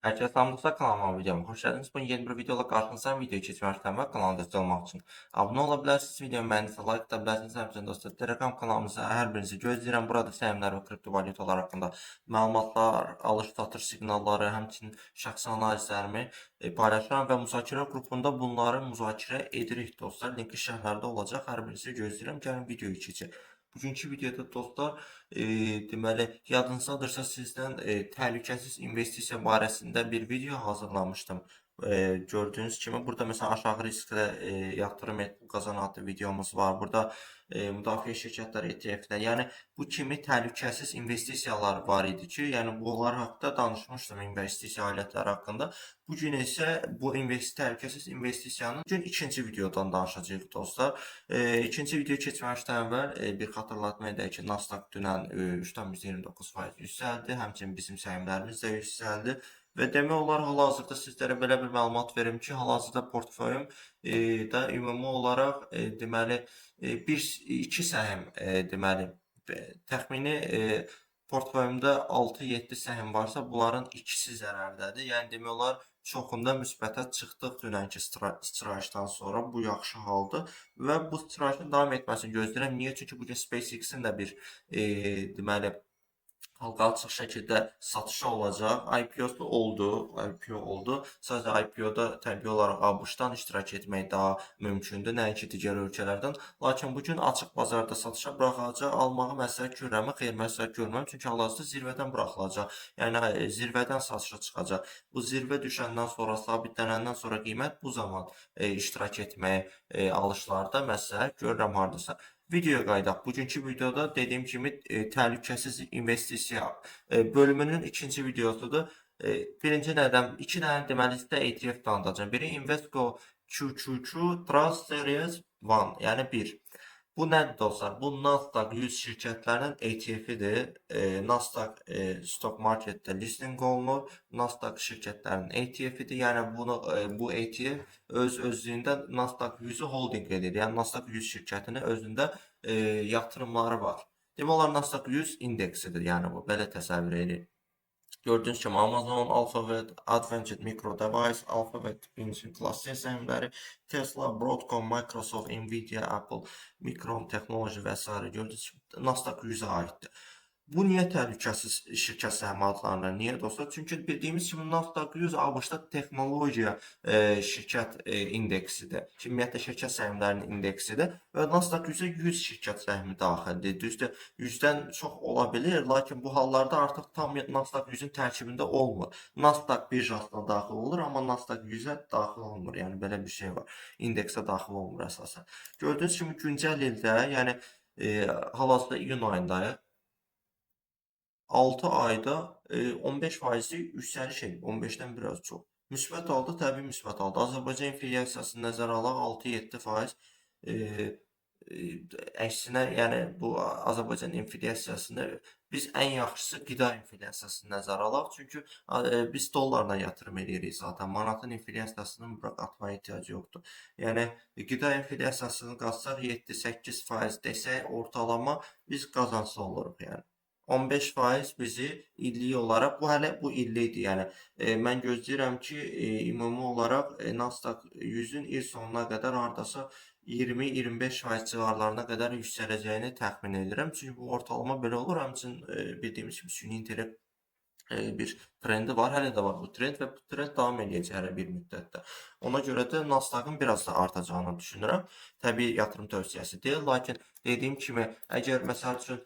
Herkese selamlar, kanalıma videoma hoş geldiniz. Bugün yeni bir videoyla karşınızdayım. Videoyu keçməzdən və kanala destek olmaq üçün abunə ola bilərsiniz. Videomu bəyəndisə like ata bilərsiniz. Həmçinin dostlar, Telegram kanalımıza hər birinizi gözləyirəm. Burada səhmlər və kriptovalyutalar haqqında məlumatlar, alış-satış siqnalları, həmçinin şəxsi analizlərimi paylaşıram və müzakirə qrupunda bunları müzakirə edirik dostlar. Linki şərhlərdə olacaq. Hər birinizi gözləyirəm. Gəlin videoyu keçək. Bugünkü videoda dostlar, deməli, yadınızdadırsa sizdən təhlükəsiz investisiya barəsində bir video hazırlamışdım. Gördüyünüz kimi burada məsələn aşağı risklə yatırım et, pul qazan adlı videomuz var. Burada müdafiə şirkətləri ETF-lər, yəni bu kimi təhlükəsiz investisiyalar var idi ki, yəni bunlar haqqında danışmışdım, investisiya alətləri haqqında. Bu gün isə bu təhlükəsiz investisiyanın bugün ikinci videodan danışacağıq dostlar. İkinci video keçməmişdən əvvəl bir xatırlatma edək ki, Nasdaq dünən 3,29% yüksəldi, həmçinin bizim səhmlərimiz də yüksəldi. Və demək olar hal-hazırda sizlərə belə bir məlumat verim ki, hal-hazırda portföyüm da ümumi olaraq deməli 2 səhim deməli təxmini portföyümdə 6-7 səhim varsa, bunların ikisi zərərdədir. Yəni demək olar çoxunda müsbətə çıxdıq dünənki sıçrayışdan sonra. Bu yaxşı haldır və bu sıçrayışın davam etməsini gözləyirəm. Niyə? Çünki bugün SpaceX-in də bir deməli halka açıq şəkildə satışı olacaq. IPO-su oldu, IPO oldu. Sadəcə IPO-da təbii olaraq ABŞ-dan iştirak etmək daha mümkündür, nəinki digər ölkələrdən. Lakin bugün açıq bazarda satışa buraxılacaq. Almağı məsləhət görürəm, xeyr məsləhət görmürəm. Çünki hal-hazırda zirvədən buraxılacaq. Yəni zirvədən satışa çıxacaq. Bu zirvə düşəndən sonra, sabitlənəndən sonra qiymət bu zaman iştirak etməyi alışlarda məsləhət görürəm hardasa. Videoya qayıdaq. Bugünkü videoda dediyim kimi təhlükəsiz investisiya bölümünün ikinci videosudur. Birinci nədən? İki dənə deməli sizə ETF tanıdacağım. Biri Invesco QQQ Trust Series 1, yəni 1. Bu nədir dostlar? Bu Nasdaq 100 şirkətlərinin ETF-idir. Nasdaq Stock Marketdə listing olunur. Nasdaq şirkətlərinin ETF-idir. Yəni bu ETF özlüyündə Nasdaq 100-ü holding edir. Yəni Nasdaq 100 şirkətinin özündə yatırımları var. Demək olar Nasdaq 100 indeksidir. Yəni bu belə təsəvvür edin. Gördüyünüz kimi Amazon, Alphabet, Advanced Micro Device, Alphabet birinci klass səhmləri, Tesla, Broadcom, Microsoft, Nvidia, Apple, Micron Technology və s. gördüyünüz kimi Nasdaq 100-ə aiddir. Bu niyə təhlükəsiz şirkət səhmi adlanır? Niyə dostlar? Çünki bildiyimiz kimi Nasdaq 100 ABŞ-da texnologiya şirkət indeksidir. Ümumiyyətlə şirkət səhmlərinin indeksidir və Nasdaq 100-ə 100 şirkət səhmi daxildir. Düzdür, 100-dən çox ola bilir, lakin bu hallarda artıq tam Nasdaq 100-ün tərkibində olmur. Nasdaq birjasına daxil olur, amma Nasdaq 100-ə daxil olmur. Yəni belə bir şey var. İndeksə daxil olmur əsasən. Gördüyünüz kimi güncəl ildə, yəni hal-hazırda iyun ayındayıq. 6 ayda 15%lik yüksəliş edib, 15-dən biraz çox. Müsbət halda təbii müsbət halda. Azərbaycan inflyasiyasını nəzərə alaq 6-7%. Əksinə, yəni bu Azərbaycan inflyasiyasında biz ən yaxşısı qida inflyasiyasını nəzərə alaq. Çünki biz dollarla yatırım edirik zaten. Manatın inflyasiyasının bura qatmaya ehtiyacı yoxdur. Yəni qida inflyasiyasını qatsaq 7-8% desək ortalama biz qazanclı oluruq yəni. 15% bizi illik olaraq, bu hələ bu illikdir. Yəni mən gözləyirəm ki, ümumi olaraq Nasdaq 100-ün il sonuna qədər hardasa 20-25% civarlarına qədər yüksələcəyini təxmin edirəm. Çünki bu ortalama belə olur. Həmçinin bildiyimiz kimi süni intellekt bir trendi var. Hələ də var bu trend və bu trend davam edəcək hələ bir müddətdə. Ona görə də Nasdaqın biraz da artacağını düşünürəm. Təbii yatırım tövsiyəsi deyil, lakin dediyim kimi, əgər məsəl üçün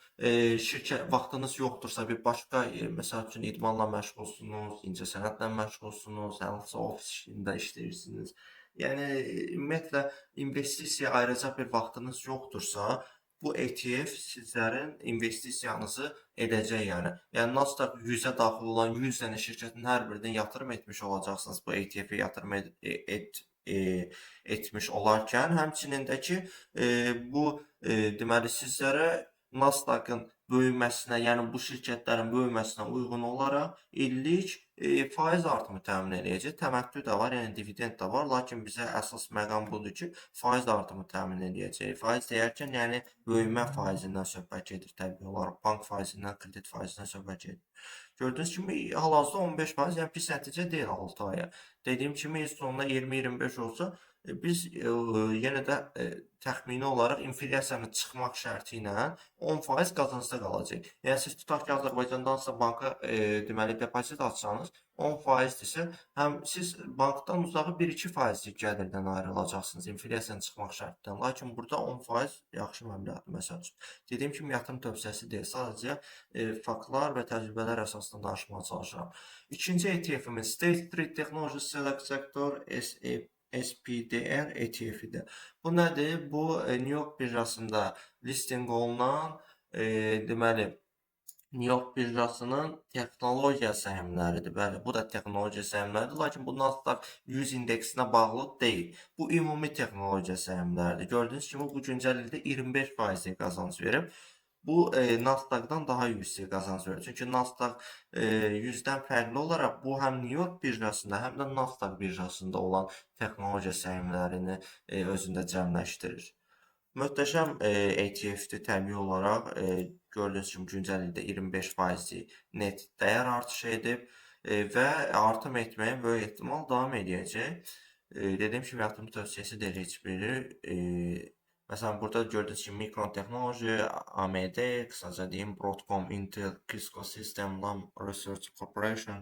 şirkət vaxtınız yoxdursa, bir başqa məsəl üçün idmanla məşğulsunuz, incəsənətlə məşğulsunuz, hansısa ofis işində işləyirsiniz. Yəni ümumiyyətlə investisiya ayıracaq bir vaxtınız yoxdursa, bu ETF sizlərin investisiyanızı edəcək yəni. Yəni Nasdaq 100-ə daxil olan 100 dənə şirkətin hər birindən yatırım etmiş olacaqsınız bu ETF-ə yatırım etmiş olarkən, həmçinin də ki, bu deməli sizlərə Nasdaqın böyüməsinə, yəni bu şirkətlərin böyüməsinə uyğun olaraq illik faiz artımı təmin eləyəcək. Təməttü də var, yəni dividend də var. Lakin bizə əsas məqam budur ki, faiz artımı təmin eləyəcək. Faiz deyərkən, yəni böyümə faizindən söhbət gedir təbii olaraq. Bank faizindən, kredit faizindən söhbət gedir. Gördüyünüz kimi hal-hazırda 15%, yəni pis nəticə deyil 6 aya. Dediyim kimi il sonunda 20-25 olsa, biz yenə də təxmini olaraq inflyasiyanın çıxmaq şərti ilə 10% qazancda qalacaq. Yəni siz tutaq ki, Azərbaycandansa banka deməli depozit açsanız 10%-dirsə, həm siz bankdan uzağı 1-2%lik gəlirdən ayrılacaqsınız inflyasiyanın çıxmaq şərtindən. Lakin burada 10% yaxşı məbləğdir məsəl üçün. Dediyim kimi yatırım tövsiyəsi deyil, sadəcə faktlar və təcrübələr əsasında danışmağa çalışıram. İkinci ETF-imiz State Street Technology Select Sector SPDR ETF-idir. Bu nədir? Bu New York birjasında listinq olunan deməli New York birjasının texnologiya səhmləridir. Bəli, bu da texnologiya səhmləridir, lakin bu Nasdaq 100 indeksinə bağlı deyil. Bu ümumi texnologiya səhmləridir. Gördüyünüz kimi bu güncəl ildə 25% qazanc verib. Bu Nasdaqdan daha yüksək qazanc verir. Çünki Nasdaq 100-dən fərqli olaraq bu həm New York birjasında, həm də Nasdaq birjasında olan texnologiya səhmlərini özündə cəmləşdirir. Möhtəşəm ETF-dir təbii olaraq. Gördüyünüz kimi güncəl ildə 25% net dəyər artışı edib və artım etməyə böyük ehtimal davam edəcək. Dediyim kimi yatırım tövsiyəsi deyil heç biri. Məsələn, burada gördüyünüz kimi Micron Technology, AMD, qısaca deyim, Broadcom, Intel, Cisco System, Lam Research Corporation,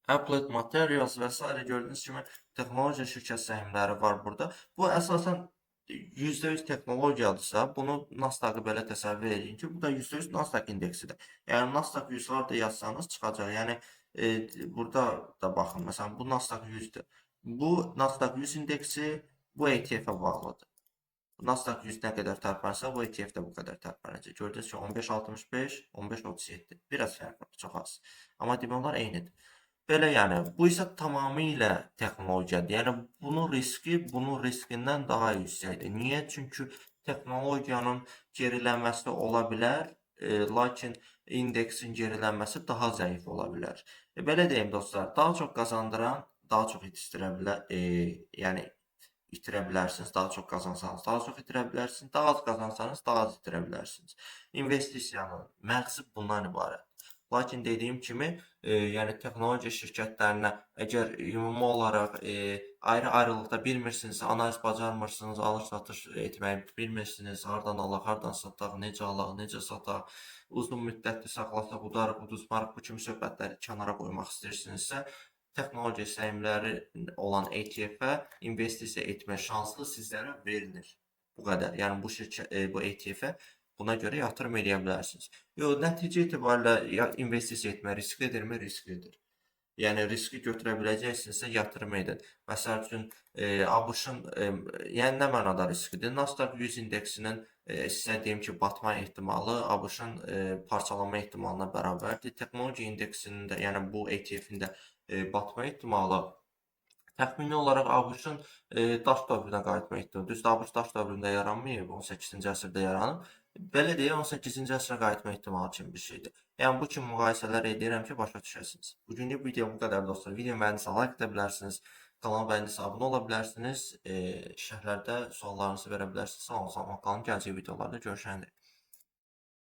Applied Materials və s. gördüyünüz kimi texnologiya şirkət səhmləri var burada. Bu əsasən %100 texnologiyadırsa, bunu Nasdaqı belə təsəvvür edin ki, bu da %100 Nasdaq indeksidir. Yəni Nasdaq 100 harda yazsanız çıxacaq. Yəni burada da baxın, məsələn, bu Nasdaq 100-dür. Bu Nasdaq 100 indeksi bu ETF-ə bağlıdır. Nasdaq 100 nə qədər tərpənsə, bu ETF də bu qədər tərpənəcək. Gördünüz ki, 15.65, 15.37. Biraz fərq var, çox az. Amma demək olar eynidir. Belə yəni, bu isə tamamilə texnologiyadır. Yəni, bunun riskindən daha yüksəkdir. Niyə? Çünki texnologiyanın gerilənməsi ola bilər, lakin indeksin gerilənməsi daha zəif ola bilər. Belə deyim dostlar, daha çox qazandıran daha çox itirə bilər, yəni itirə bilərsiniz. Daha çox qazansanız daha çox itirə bilərsiniz. Daha az qazansanız daha az itirə bilərsiniz. İnvestisiyanın məqsədi bundan ibarət. Lakin dediyim kimi, yəni texnologiya şirkətlərinə əgər ümumi olaraq ayrı-ayrılıqda bilmirsinizsə, analiz bacarmırsınız, alış-satış etməyi bilmirsiniz, hardan alaq, hardan sataq, necə alaq, necə sataq, uzun müddətli saxlasaq, udarıq, uduzmarıq, bu kimi söhbətləri kənara qoymaq istəyirsinizsə, texnologiya səhmləri olan ETF-ə investisiya etmə şansı sizlərə verilir. Bu qədər. Yəni bu ETF-ə buna görə yatırım edə bilərsiniz. Nəticə etibarilə investisiya etmə risklidirmi? Risklidir. Yəni riski götürə biləcəksinizsə yatırım edin. Məsəl üçün ABŞ-ın yəni nə mənada risklidir? Nasdaq 100 indeksinin sizə deyim ki, batma ehtimalı ABC-ın parçalanma ehtimalına bərabərdir. Texnologiya indeksinin də, yəni bu ETF-in də batma ehtimalı təxmini olaraq ABŞ-ın daş dövrünə qayıtma ehtimalı. Düzdür, ABŞ daş dövründə yaranmayıb, 18-ci əsrdə yaranıb. Belə deyə 18-ci əsrə qayıtma ehtimalı kimi bir şeydir. Yəni bu kimi müqayisələr edirəm ki, başa düşəsiniz. Bugünlük video bu qədər dostlar. Video bəyəndinizsə like edə bilərsiniz. Kanala bəyəndinizsə abunə ola bilərsiniz. Şərhlərdə suallarınızı verə bilərsiniz. Sağ olun, qalın. Gələcək videolarda görüşəndə.